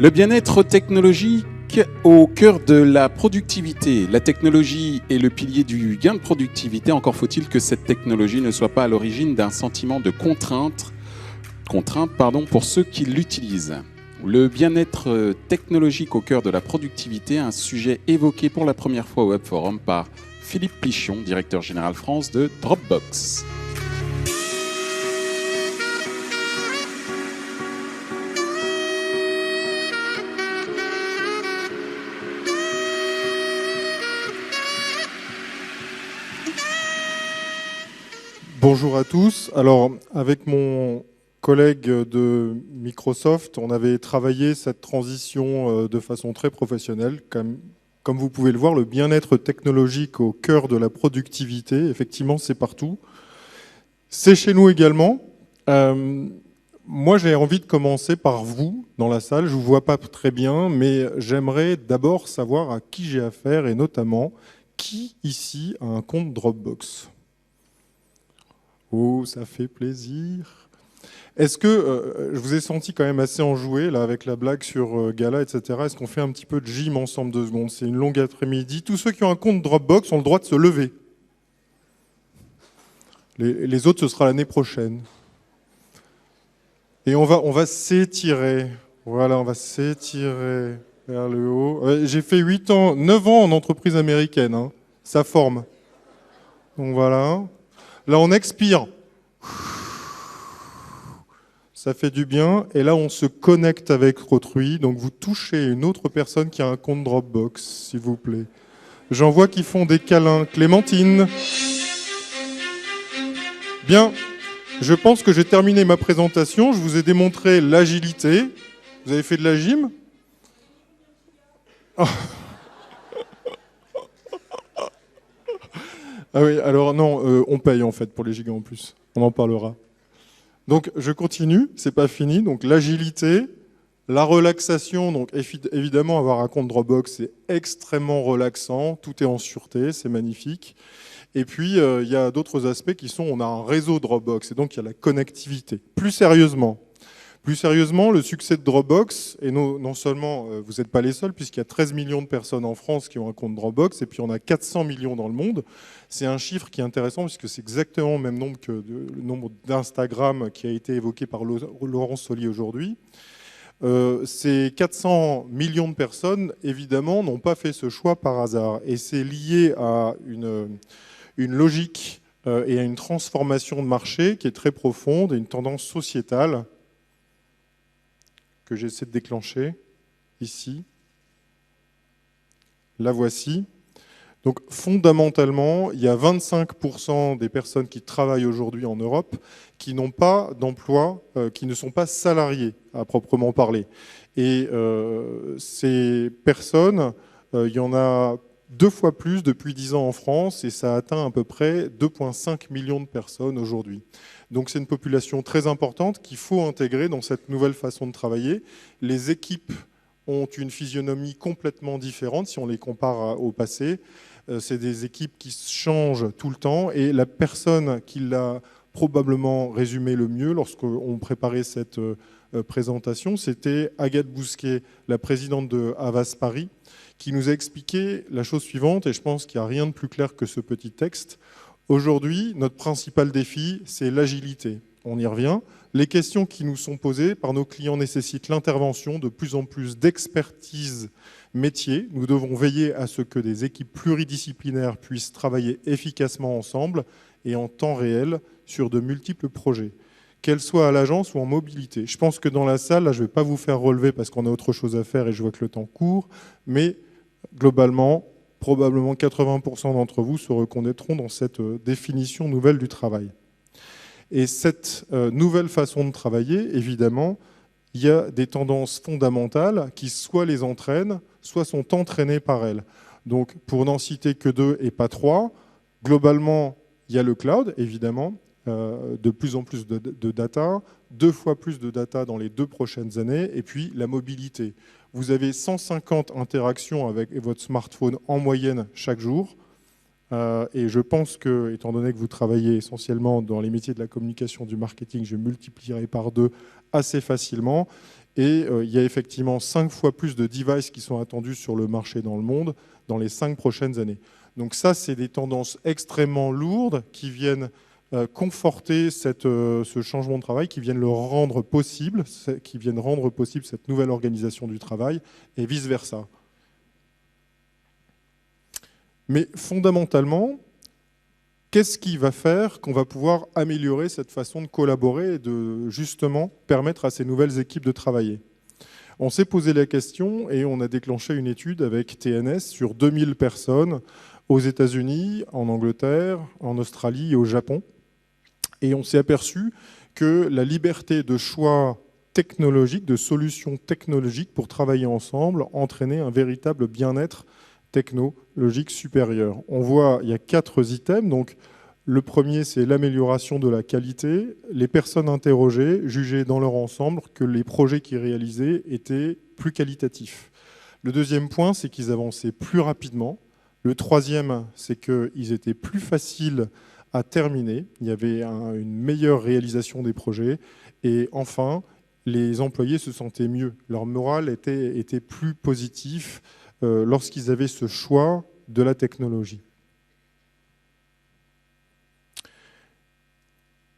Le bien-être technologique au cœur de la productivité. La technologie est le pilier du gain de productivité. Encore faut-il que cette technologie ne soit pas à l'origine d'un sentiment de contrainte pour ceux qui l'utilisent. Le bien-être technologique au cœur de la productivité, un sujet évoqué pour la première fois au Web Forum par Philippe Pichon, directeur général France de Dropbox. Bonjour à tous. Alors, avec mon collègue de Microsoft, on avait travaillé cette transition de façon très professionnelle. Comme vous pouvez le voir, le bien-être technologique au cœur de la productivité, effectivement, c'est partout. C'est chez nous également. Moi, j'ai envie de commencer par vous, dans la salle. Je ne vous vois pas très bien, mais j'aimerais d'abord savoir à qui j'ai affaire et notamment qui ici a un compte Dropbox. Oh, ça fait plaisir. Est-ce que, je vous ai senti quand même assez enjoué là, avec la blague sur Gala, etc. Est-ce qu'on fait un petit peu de gym ensemble 2 secondes? C'est une longue après-midi. Tous ceux qui ont un compte Dropbox ont le droit de se lever. Les autres, ce sera l'année prochaine. Et on va s'étirer. Voilà, on va s'étirer vers le haut. J'ai fait 9 ans en entreprise américaine. Hein. Ça forme. Donc voilà. Là, on expire. Ça fait du bien. Et là, on se connecte avec autrui. Donc, vous touchez une autre personne qui a un compte Dropbox, s'il vous plaît. J'en vois qui font des câlins. Clémentine. Bien. Je pense que j'ai terminé ma présentation. Je vous ai démontré l'agilité. Vous avez fait de la gym ? Ah oui, alors non, on paye en fait pour les gigas en plus. On en parlera. Donc je continue, c'est pas fini. Donc l'agilité, la relaxation, donc évidemment avoir un compte Dropbox c'est extrêmement relaxant, tout est en sûreté, c'est magnifique. Et puis il y a d'autres aspects qui sont, on a un réseau Dropbox et donc il y a la connectivité. Plus sérieusement, le succès de Dropbox, et non seulement vous n'êtes pas les seuls, puisqu'il y a 13 millions de personnes en France qui ont un compte Dropbox, et puis on a 400 millions dans le monde. C'est un chiffre qui est intéressant, puisque c'est exactement le même nombre que le nombre d'Instagram qui a été évoqué par Laurent Solier aujourd'hui. Ces 400 millions de personnes, évidemment, n'ont pas fait ce choix par hasard. Et c'est lié à une logique et à une transformation de marché qui est très profonde et une tendance sociétale que j'essaie de déclencher ici. La voici. Donc fondamentalement, il y a 25% des personnes qui travaillent aujourd'hui en Europe qui n'ont pas d'emploi, qui ne sont pas salariés à proprement parler. Et ces personnes, il y en a 2 fois plus depuis 10 ans en France et ça atteint à peu près 2,5 millions de personnes aujourd'hui. Donc c'est une population très importante qu'il faut intégrer dans cette nouvelle façon de travailler. Les équipes ont une physionomie complètement différente si on les compare au passé. C'est des équipes qui changent tout le temps et la personne qui l'a probablement résumé le mieux lorsqu'on préparait cette présentation, c'était Agathe Bousquet, la présidente de Havas Paris, qui nous a expliqué la chose suivante, et je pense qu'il n'y a rien de plus clair que ce petit texte. Aujourd'hui, notre principal défi, c'est l'agilité. On y revient. Les questions qui nous sont posées par nos clients nécessitent l'intervention de plus en plus d'expertise métier. Nous devons veiller à ce que des équipes pluridisciplinaires puissent travailler efficacement ensemble et en temps réel sur de multiples projets, qu'elles soient à l'agence ou en mobilité. Je pense que dans la salle, là, je ne vais pas vous faire relever parce qu'on a autre chose à faire et je vois que le temps court, mais globalement, probablement 80% d'entre vous se reconnaîtront dans cette définition nouvelle du travail. Et cette nouvelle façon de travailler, évidemment, il y a des tendances fondamentales qui soit les entraînent, soit sont entraînées par elles. Donc, pour n'en citer que 2 et pas 3, globalement, il y a le cloud, évidemment, de plus en plus de data, 2 fois plus de data dans les 2 prochaines années, et puis la mobilité. Vous avez 150 interactions avec votre smartphone en moyenne chaque jour. Et je pense que, étant donné que vous travaillez essentiellement dans les métiers de la communication, du marketing, je multiplierai par 2 assez facilement. Et il y a effectivement 5 fois plus de devices qui sont attendus sur le marché dans le monde dans les 5 prochaines années. Donc ça, c'est des tendances extrêmement lourdes qui viennent conforter ce changement de travail, qui viennent le rendre possible, qui viennent rendre possible cette nouvelle organisation du travail, et vice-versa. Mais fondamentalement, qu'est-ce qui va faire qu'on va pouvoir améliorer cette façon de collaborer et de justement permettre à ces nouvelles équipes de travailler? On s'est posé la question et on a déclenché une étude avec TNS sur 2000 personnes aux États-Unis, en Angleterre, en Australie et au Japon. Et on s'est aperçu que la liberté de choix technologique, de solutions technologiques pour travailler ensemble entraînait un véritable bien-être technologique supérieur. On voit, il y a 4 items. Donc, le premier, c'est l'amélioration de la qualité. Les personnes interrogées jugeaient dans leur ensemble que les projets qu'ils réalisaient étaient plus qualitatifs. Le deuxième point, c'est qu'ils avançaient plus rapidement. Le troisième, c'est qu'ils étaient plus faciles à terminer. Il y avait une meilleure réalisation des projets. Et enfin, les employés se sentaient mieux. Leur morale était plus positif lorsqu'ils avaient ce choix de la technologie.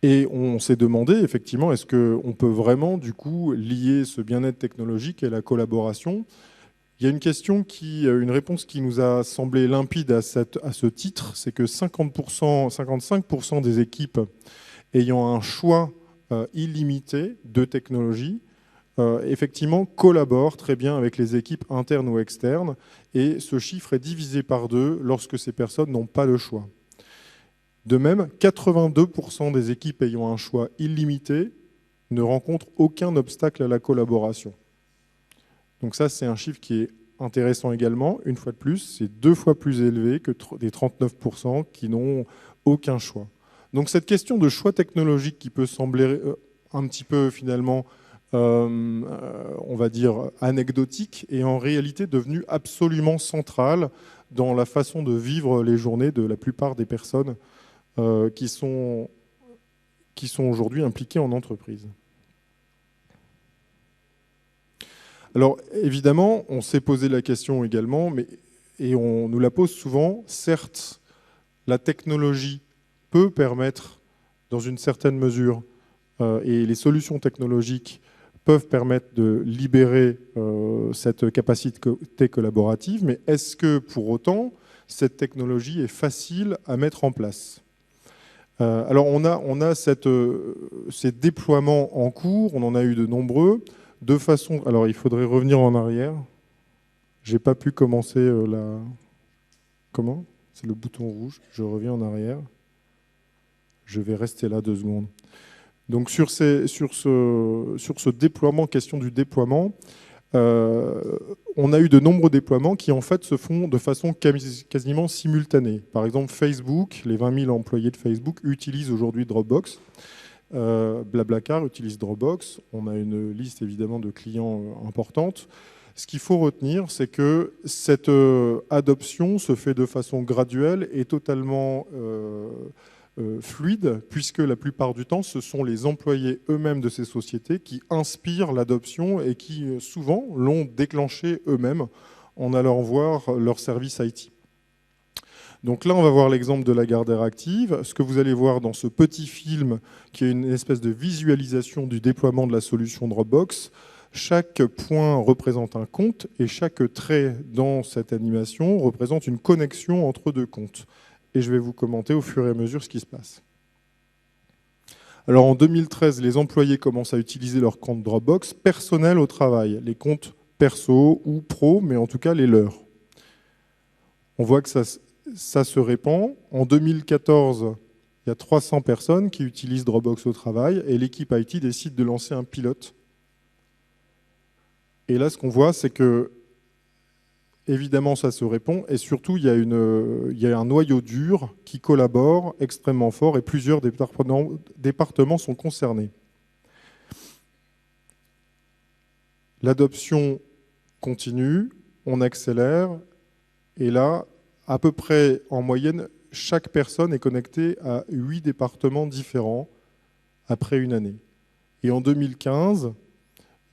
Et on s'est demandé, effectivement, est-ce qu'on peut vraiment, du coup, lier ce bien-être technologique et la collaboration? Il y a une réponse qui nous a semblé limpide à ce titre, c'est que 55% des équipes ayant un choix illimité de technologie, effectivement, collaborent très bien avec les équipes internes ou externes, et ce chiffre est divisé par 2 lorsque ces personnes n'ont pas le choix. De même, 82% des équipes ayant un choix illimité ne rencontrent aucun obstacle à la collaboration. Donc ça, c'est un chiffre qui est intéressant également. Une fois de plus, c'est 2 fois plus élevé que des 39% qui n'ont aucun choix. Donc cette question de choix technologique qui peut sembler un petit peu finalement, on va dire, anecdotique, est en réalité devenue absolument centrale dans la façon de vivre les journées de la plupart des personnes qui sont aujourd'hui impliquées en entreprise. Alors évidemment, on s'est posé la question également, et on nous la pose souvent. Certes, la technologie peut permettre, dans une certaine mesure, et les solutions technologiques peuvent permettre de libérer cette capacité collaborative, mais est-ce que pour autant, cette technologie est facile à mettre en place ? Alors on a ces déploiements en cours, on en a eu de nombreux, de façon... Alors il faudrait revenir en arrière. J'ai pas pu commencer la... Comment ? C'est le bouton rouge, je reviens en arrière. Je vais rester là 2 secondes. Donc sur ce déploiement, question du déploiement, on a eu de nombreux déploiements qui en fait se font de façon quasiment simultanée. Par exemple, Facebook, les 20 000 employés de Facebook utilisent aujourd'hui Dropbox. Blablacar utilise Dropbox. On a une liste évidemment de clients importante. Ce qu'il faut retenir, c'est que cette adoption se fait de façon graduelle et totalement fluide, puisque la plupart du temps, ce sont les employés eux-mêmes de ces sociétés qui inspirent l'adoption et qui souvent l'ont déclenché eux-mêmes en allant voir leur service IT. Donc là, on va voir l'exemple de Lagardère Active. Ce que vous allez voir dans ce petit film, qui est une espèce de visualisation du déploiement de la solution Dropbox, chaque point représente un compte et chaque trait dans cette animation représente une connexion entre 2 comptes. Et je vais vous commenter au fur et à mesure ce qui se passe. Alors en 2013, les employés commencent à utiliser leur compte Dropbox personnel au travail, les comptes perso ou pro, mais en tout cas les leurs. On voit que ça se répand. En 2014, il y a 300 personnes qui utilisent Dropbox au travail et l'équipe IT décide de lancer un pilote. Et là, ce qu'on voit, c'est que évidemment, ça se répond. Et surtout, il y a un noyau dur qui collabore extrêmement fort et plusieurs départements sont concernés. L'adoption continue, on accélère. Et là, à peu près en moyenne, chaque personne est connectée à 8 départements différents après une année. Et en 2015,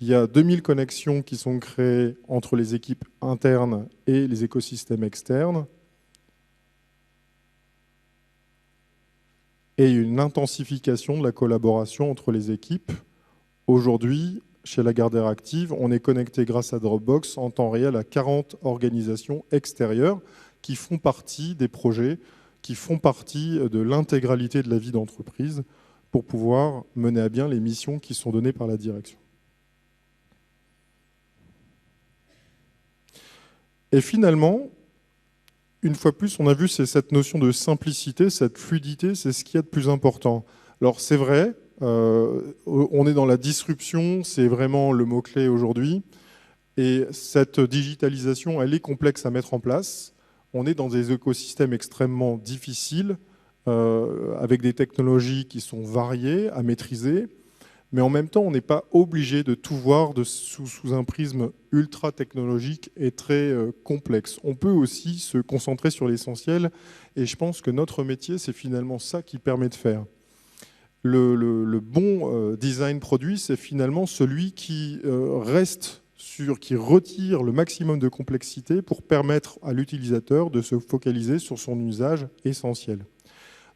il y a 2000 connexions qui sont créées entre les équipes internes et les écosystèmes externes. Et une intensification de la collaboration entre les équipes. Aujourd'hui, chez Lagardère Active, on est connecté grâce à Dropbox en temps réel à 40 organisations extérieures qui font partie des projets, qui font partie de l'intégralité de la vie d'entreprise pour pouvoir mener à bien les missions qui sont données par la direction. Et finalement, une fois plus, on a vu cette notion de simplicité, cette fluidité, c'est ce qu'il y a de plus important. Alors c'est vrai, on est dans la disruption, c'est vraiment le mot-clé aujourd'hui. Et cette digitalisation, elle est complexe à mettre en place. On est dans des écosystèmes extrêmement difficiles, avec des technologies qui sont variées à maîtriser. Mais en même temps, on n'est pas obligé de tout voir sous un prisme ultra technologique et très complexe. On peut aussi se concentrer sur l'essentiel, et je pense que notre métier, c'est finalement ça qui permet de faire. Le bon design produit, c'est finalement celui qui qui retire le maximum de complexité pour permettre à l'utilisateur de se focaliser sur son usage essentiel.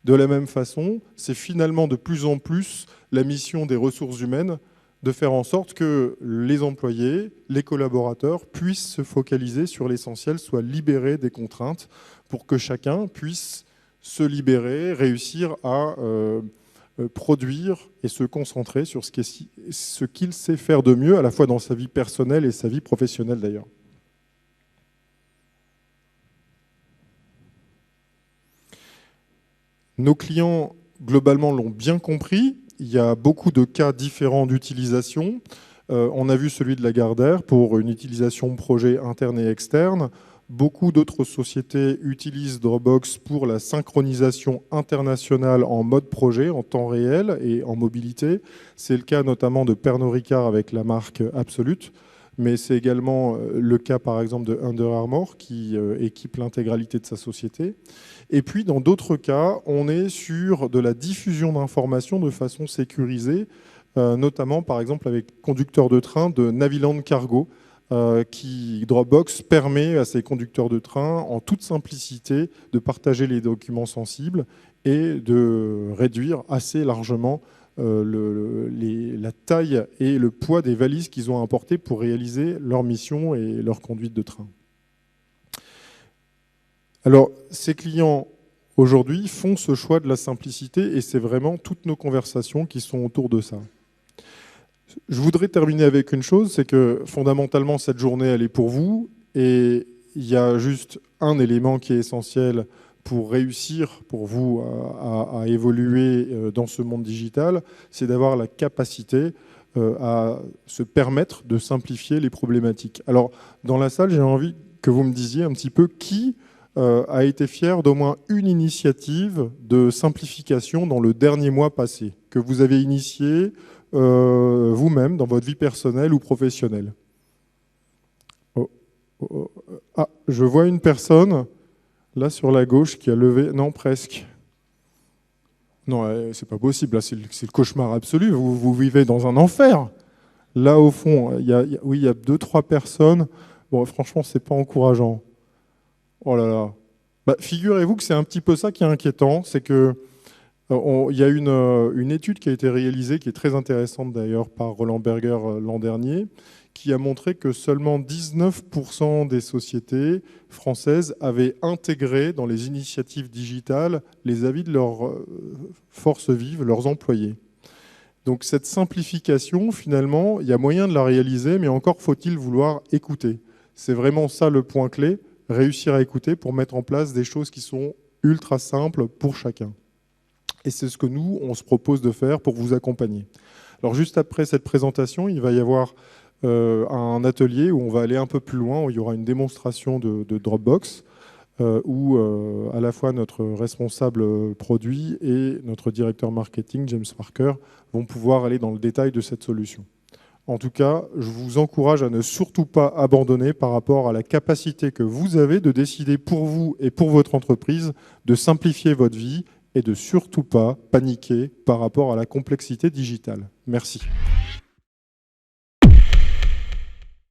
De la même façon, c'est finalement de plus en plus la mission des ressources humaines de faire en sorte que les employés, les collaborateurs puissent se focaliser sur l'essentiel, soient libérés des contraintes pour que chacun puisse se libérer, réussir à produire et se concentrer sur ce qu'il sait faire de mieux, à la fois dans sa vie personnelle et sa vie professionnelle d'ailleurs. Nos clients, globalement, l'ont bien compris. Il y a beaucoup de cas différents d'utilisation. On a vu celui de Lagardère pour une utilisation projet interne et externe. Beaucoup d'autres sociétés utilisent Dropbox pour la synchronisation internationale en mode projet, en temps réel et en mobilité. C'est le cas notamment de Pernod Ricard avec la marque Absolute. Mais c'est également le cas, par exemple, de Under Armour, qui équipe l'intégralité de sa société. Et puis, dans d'autres cas, on est sur de la diffusion d'informations de façon sécurisée, notamment, par exemple, avec conducteurs de train de Naviland Cargo, qui Dropbox permet à ces conducteurs de train, en toute simplicité, de partager les documents sensibles et de réduire assez largement la taille et le poids des valises qu'ils ont apportées pour réaliser leur mission et leur conduite de train. Alors, ces clients, aujourd'hui, font ce choix de la simplicité et c'est vraiment toutes nos conversations qui sont autour de ça. Je voudrais terminer avec une chose, c'est que fondamentalement, cette journée, elle est pour vous et il y a juste un élément qui est essentiel pour réussir pour vous à évoluer dans ce monde digital, c'est d'avoir la capacité à se permettre de simplifier les problématiques. Alors, dans la salle, j'ai envie que vous me disiez un petit peu qui a été fier d'au moins une initiative de simplification dans le dernier mois passé, que vous avez initié vous-même dans votre vie personnelle ou professionnelle. Ah, je vois une personne... Là, sur la gauche, qui a levé... Non, presque. Non, c'est pas possible. Là, c'est le cauchemar absolu. Vous vivez dans un enfer. Là, au fond, il y a 2-3 personnes. Bon, franchement, c'est pas encourageant. Oh là là. Bah, figurez-vous que c'est un petit peu ça qui est inquiétant. C'est que il y a une étude qui a été réalisée, qui est très intéressante d'ailleurs, par Roland Berger l'an dernier, qui a montré que seulement 19% des sociétés françaises avaient intégré dans les initiatives digitales les avis de leurs forces vives, leurs employés. Donc cette simplification, finalement, il y a moyen de la réaliser, mais encore faut-il vouloir écouter. C'est vraiment ça le point clé, réussir à écouter pour mettre en place des choses qui sont ultra simples pour chacun. Et c'est ce que nous, on se propose de faire pour vous accompagner. Alors juste après cette présentation, il va y avoir un atelier où on va aller un peu plus loin, où il y aura une démonstration de Dropbox, où à la fois notre responsable produit et notre directeur marketing, James Parker, vont pouvoir aller dans le détail de cette solution. En tout cas, je vous encourage à ne surtout pas abandonner par rapport à la capacité que vous avez de décider pour vous et pour votre entreprise, de simplifier votre vie et de surtout pas paniquer par rapport à la complexité digitale. Merci.